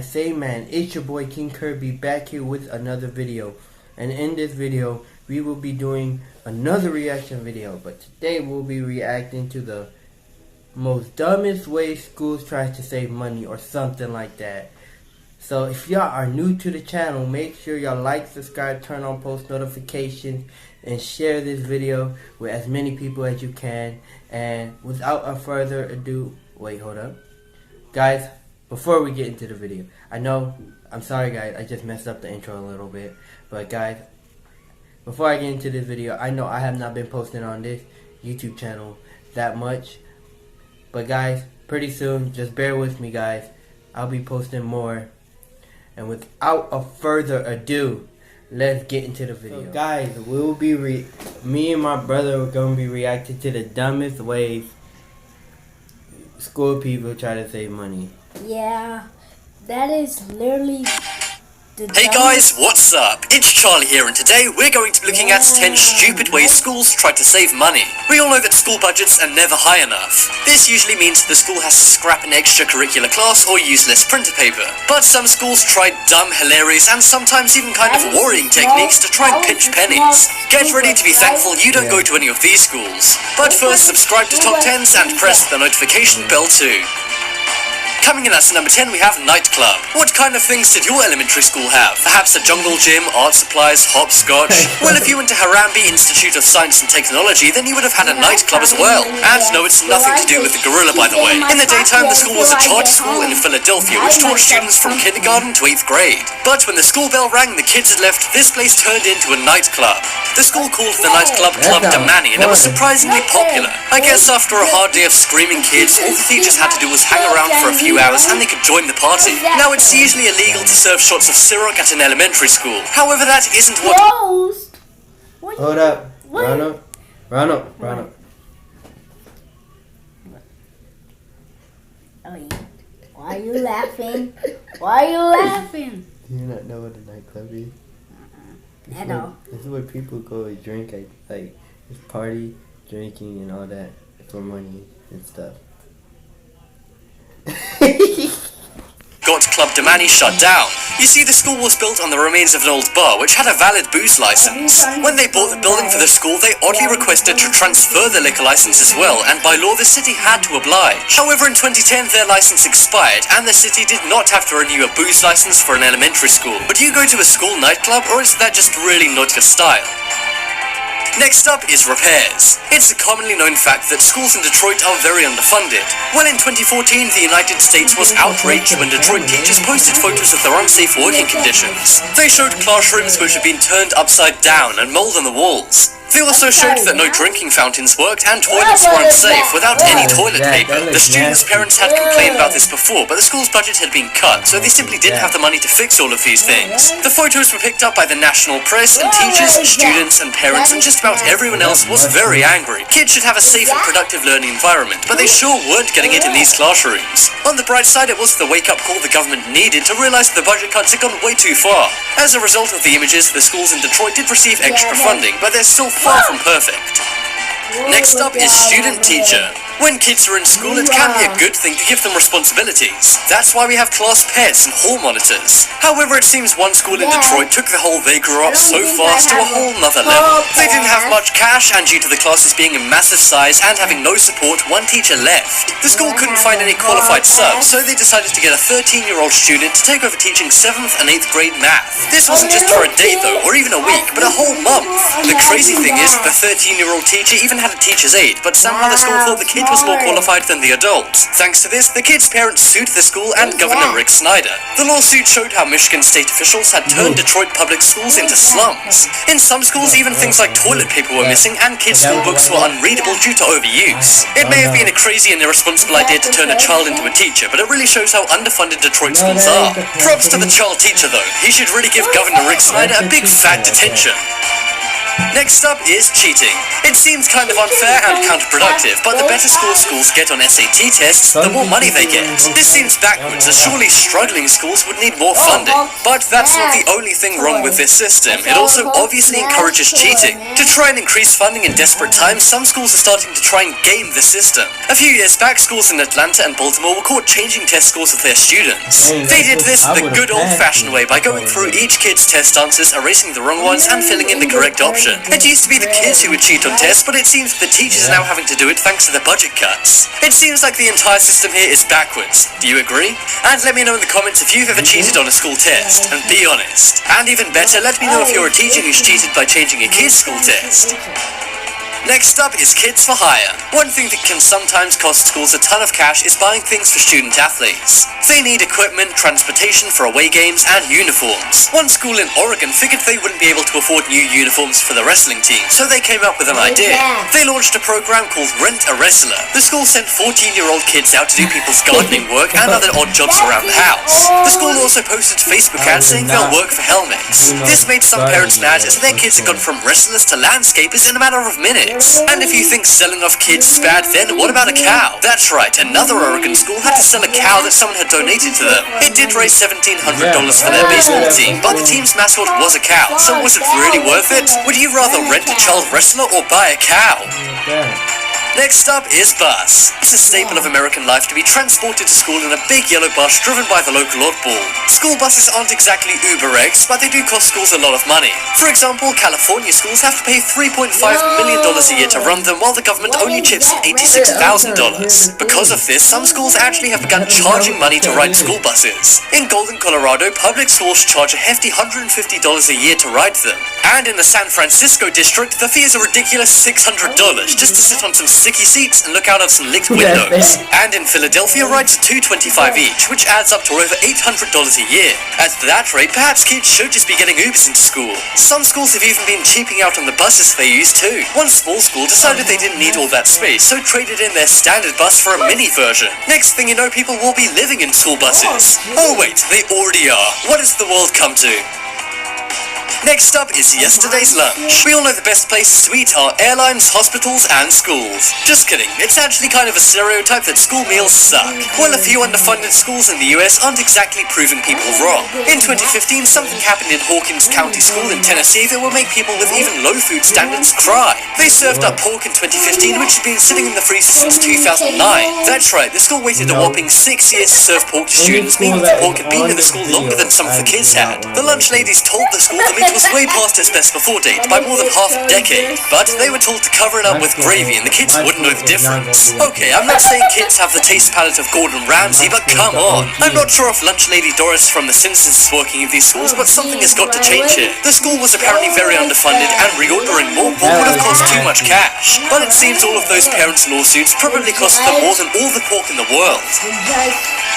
man, say man, it's your boy King Kirby back here with another video. And in this video, we will be doing another reaction video. But today we'll be reacting to the most dumbest way schools try to save money or something like that. So if y'all are new to the channel, make sure y'all like, subscribe, turn on post notifications, and share this video with as many people as you can. And without a further ado, wait, hold up. Guys, before we get into the video, I'm sorry guys, I just messed up the intro a little bit. But guys, before I get into this video, I know I have not been posting on this YouTube channel that much. But guys, pretty soon, just bear with me guys, I'll be posting more. And without a further ado, let's get into the video. So guys, me and my brother are going to be reacting to the dumbest ways school people try to save money. Yeah, that is literally the Hey guys, what's up? It's Charlie here, and today we're going to be looking at 10 stupid ways schools try to save money. We all know that school budgets are never high enough. This usually means the school has to scrap an extracurricular class or use less printer paper. But some schools try dumb, hilarious, and sometimes even kind of worrying techniques to try and pinch pennies. Get ready to be thankful you don't go to any of these schools. But first, subscribe to Top 10s and press the notification bell too. Coming in at number 10, we have nightclub. What kind of things did your elementary school have? Perhaps a jungle gym, art supplies, hopscotch? Well, if you went to Harambee Institute of Science and Technology, then you would have had a nightclub as well. And no, it's nothing to do with the gorilla, by the way. In the daytime, the school was a charter school in Philadelphia, which taught students from kindergarten to 8th grade. But when the school bell rang and the kids had left, this place turned into a nightclub. The school called the nightclub Club Damani, and it was surprisingly popular. I guess after a hard day of screaming kids, all the teachers had to do was hang around for a few hours and they could join the party. Now, it's usually illegal to serve shots of syrup at an elementary school. However, that isn't what... Hold up. Ronald. Why are you laughing? Why are you laughing? Do you not know what a nightclub is? I know. This is where people go and drink, like just party, drinking, and all that for money and stuff. Got Club Damani shut down. You see, the school was built on the remains of an old bar which had a valid booze license. When they bought the building for the school, they oddly requested to transfer the liquor license as well, and by law the city had to oblige. However, in 2010 their license expired and the city did not have to renew a booze license for an elementary school. But do you go to a school nightclub, or is that just really not your style? Next up is repairs. It's a commonly known fact that schools in Detroit are very underfunded. Well, in 2014, the United States was outraged when Detroit teachers posted photos of their unsafe working conditions. They showed classrooms which had been turned upside down and mold on the walls. They also showed that no drinking fountains worked and toilets were unsafe without any toilet paper. The students' parents had complained about this before, but the school's budget had been cut, so they simply didn't have the money to fix all of these things. The photos were picked up by the national press, and teachers, students, and parents, and just about everyone else was very angry. Kids should have a safe and productive learning environment, but they sure weren't getting it in these classrooms. On the bright side, it was the wake-up call the government needed to realize the budget cuts had gone way too far. As a result of the images, the schools in Detroit did receive extra funding, but they're still far from perfect. Next up is student-teacher. When kids are in school, it can be a good thing to give them responsibilities. That's why we have class pets and hall monitors. However, it seems one school in Detroit took the whole they grew up so fast to a whole nother level. They didn't have much cash, and due to the classes being a massive size and having no support, one teacher left. The school couldn't find any qualified subs, so they decided to get a 13-year-old student to take over teaching 7th and 8th grade math. This wasn't just for a day though, or even a week, but a whole month. The crazy thing is, the 13-year-old teacher even had a teacher's aide, but somehow the school thought the kid was more qualified than the adult. Thanks to this, the kid's parents sued the school and Governor Rick Snyder. The lawsuit showed how Michigan state officials had turned Detroit public schools into slums. In some schools, even things like toilet paper were missing and kids' school books were unreadable due to overuse. It may have been a crazy and irresponsible idea to turn a child into a teacher, but it really shows how underfunded Detroit schools are. Props to the child teacher though. He should really give Governor Rick Snyder a big fat detention. Next up is cheating. It seems kind of unfair and counterproductive, but the better scores schools get on SAT tests, the more money they get. This seems backwards, as surely struggling schools would need more funding. But that's not the only thing wrong with this system. It also obviously encourages cheating. To try and increase funding in desperate times, some schools are starting to try and game the system. A few years back, schools in Atlanta and Baltimore were caught changing test scores of their students. They did this the good old-fashioned way by going through each kid's test answers, erasing the wrong ones, and filling in the correct option. It used to be the kids who would cheat on tests, but it seems the teachers are now having to do it thanks to the budget cuts. It seems like the entire system here is backwards. Do you agree? And let me know in the comments if you've ever cheated on a school test, and be honest. And even better, let me know if you're a teacher who's cheated by changing a kid's school test. Next up is kids for hire. One thing that can sometimes cost schools a ton of cash is buying things for student athletes. They need equipment, transportation for away games, and uniforms. One school in Oregon figured they wouldn't be able to afford new uniforms for the wrestling team, so they came up with an idea. They launched a program called Rent a Wrestler. The school sent 14-year-old kids out to do people's gardening work and other odd jobs around the house. The school also posted Facebook ads saying they'll work for helmets. This made some parents mad, as their kids had gone from wrestlers to landscapers in a matter of minutes. And if you think selling off kids is bad, then what about a cow? That's right, another Oregon school had to sell a cow that someone had donated to them. It did raise $1,700 for their baseball team, but the team's mascot was a cow, so was it really worth it? Would you rather rent a child wrestler or buy a cow? Next up is bus. It's a staple of American life to be transported to school in a big yellow bus driven by the local oddball. School buses aren't exactly Uber X, but they do cost schools a lot of money. For example, California schools have to pay $3.5 million a year to run them, while the government only chips in $86,000. Because of this, some schools actually have begun charging money to ride school buses. In Golden, Colorado, public schools charge a hefty $150 a year to ride them. And in the San Francisco district, the fee is a ridiculous $600 just to sit on some sticky seats and look out of some licked windows. And in Philadelphia, rides are $225 each, which adds up to over $800 a year. At that rate, perhaps kids should just be getting Ubers into school. Some schools have even been cheaping out on the buses they use too. One small school decided they didn't need all that space, so traded in their standard bus for a mini version. Next thing you know, people will be living in school buses. Oh wait, they already are. What has the world come to? Next up is yesterday's lunch. We all know the best places to eat are airlines, hospitals, and schools. Just kidding, it's actually kind of a stereotype that school meals suck. Well, a few underfunded schools in the US aren't exactly proving people wrong. In 2015, something happened in Hawkins County School in Tennessee that will make people with even low food standards cry. They served up pork in 2015, which had been sitting in the freezer since 2009. That's right, the school waited a whopping 6 years to serve pork to students, meaning the pork had been in the school longer than some of the kids had. The lunch ladies told the school the meat was way past its best before date by more than half a decade, but they were told to cover it up with gravy and the kids wouldn't know the difference. Okay, I'm not saying kids have the taste palette of Gordon Ramsay, but come on. I'm not sure if lunch lady Doris from The Simpsons is working in these schools, but something has got to change here. The school was apparently very underfunded, and reordering more pork would have cost too much cash. But it seems all of those parents' lawsuits probably cost them more than all the pork in the world.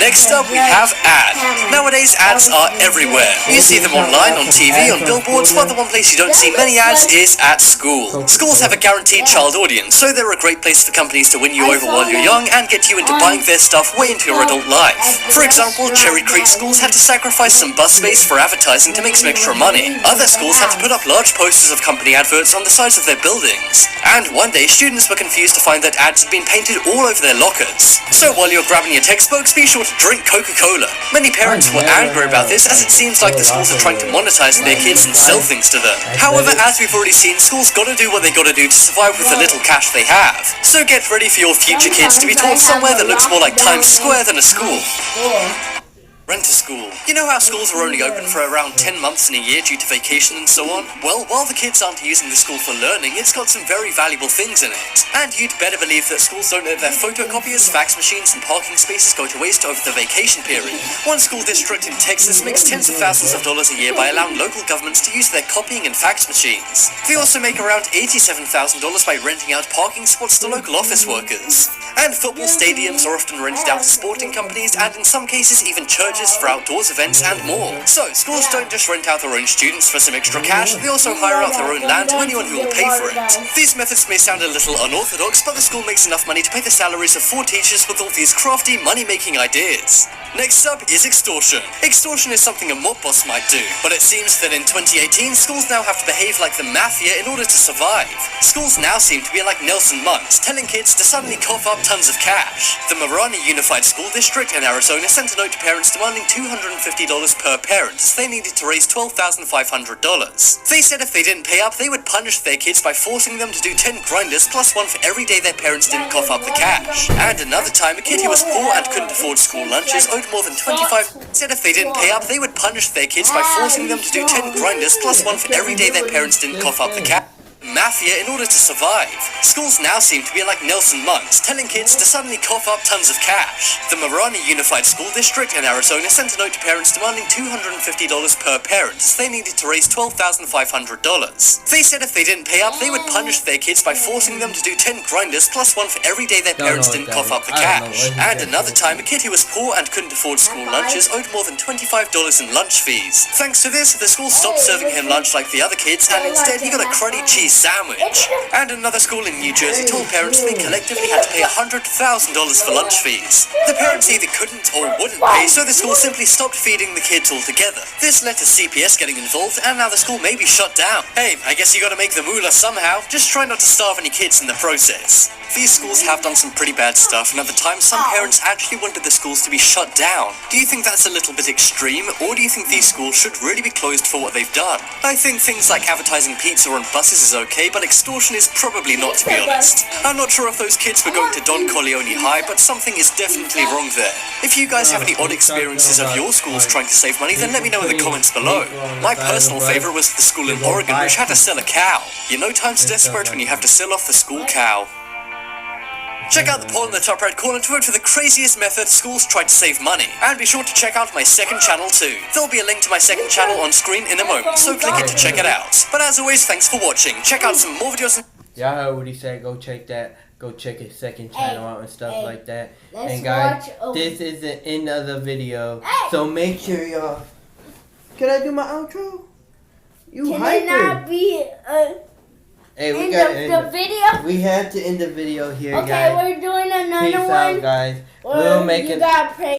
Next up, we have ads. Nowadays, ads are everywhere. You see them online, on TV, on billboards, but the one place you don't see many ads is at school. Schools have a guaranteed child audience, so they're a great place for companies to win you over while you're young and get you into buying their stuff way into your adult life. For example, Cherry Creek schools had to sacrifice some bus space for advertising to make some extra money. Other schools had to put up large posters of company adverts on the sides of their buildings. And one day, students were confused to find that ads had been painted all over their lockers. So while you're grabbing your textbooks, be sure to drink Coca-Cola. Many parents were angry about this, as it seems like the schools are trying to monetize their kids and sell things to them. However, as we've already seen, schools gotta do what they gotta do to survive with the little cash they have. So get ready for your future kids to be taught somewhere that looks more like Times Square than a school. Rent a school. You know how schools are only open for around 10 months in a year due to vacation and so on? Well, while the kids aren't using the school for learning, it's got some very valuable things in it. And you'd better believe that schools don't let their photocopiers, fax machines, and parking spaces go to waste over the vacation period. One school district in Texas makes tens of thousands of dollars a year by allowing local governments to use their copying and fax machines. They also make around $87,000 by renting out parking spots to local office workers. And football stadiums are often rented out to sporting companies and in some cases even churches lunches for outdoors events, and more. So, schools don't just rent out their own students for some extra cash, they also hire out their own land to anyone who will pay for it. These methods may sound a little unorthodox, but the school makes enough money to pay the salaries of 4 teachers with all these crafty, money-making ideas. Next up is extortion. Extortion is something a mob boss might do, but it seems that in 2018, schools now have to behave like the mafia in order to survive. Schools now seem to be like Nelson Muntz, telling kids to suddenly cough up tons of cash. The Marani Unified School District in Arizona sent a note to parents demanding $250 per parent as they needed to raise $12,500. They said if they didn't pay up, they would punish their kids by forcing them to do 10 grinders plus 1 for every day their parents didn't cough up the cash. And another time, a kid who was poor and couldn't afford school lunches owed more than 25. Said if they didn't pay up, they would punish their kids by forcing them to do 10 grinders plus 1 for every day their parents didn't cough up the cash. Mafia in order to survive. Schools now seem to be like Nelson Muntz, telling kids to suddenly cough up tons of cash. The Marani Unified School District in Arizona sent a note to parents demanding $250 per parent as they needed to raise $12,500. They said if they didn't pay up, they would punish their kids by forcing them to do 10 grinders plus 1 for every day their parents didn't cough up the cash. And another time, a kid who was poor and couldn't afford school lunches owed more than $25 in lunch fees. Thanks to this, the school stopped serving him lunch like the other kids, and instead he got a cruddy cheese sandwich. And another school in New Jersey told parents they collectively had to pay $100,000 for lunch fees. The parents either couldn't or wouldn't pay, so the school simply stopped feeding the kids altogether. This led to CPS getting involved, and now the school may be shut down. Hey, I guess you gotta make the moolah somehow. Just try not to starve any kids in the process. These schools have done some pretty bad stuff, and at the time some parents actually wanted the schools to be shut down. Do you think that's a little bit extreme, or do you think these schools should really be closed for what they've done? I think things like advertising pizza on buses is okay, but extortion is probably not, to be honest. I'm not sure if those kids were going to Don Corleone High, but something is definitely wrong there. If you guys have any odd experiences of your schools trying to save money, then let me know in the comments below. My personal favorite was the school in Oregon, which had to sell a cow. You know time's desperate when you have to sell off the school cow. Check out the poll in the top right corner to vote for the craziest method schools try to save money. And be sure to check out my second channel too. There'll be a link to my second channel on screen in a moment, so click it to check it out. But as always, thanks for watching. Check out some more videos. Y'all heard what he said. Go check that. Go check his second channel out and stuff like that. And guys, this is the end of the video. So make sure y'all... Can I do my outro? You hyper. Can it not be... Hey, we end got of the video. We have to end the video here, okay, guys. we're doing another Peace one. out, guys. We'll make it. You gotta pray.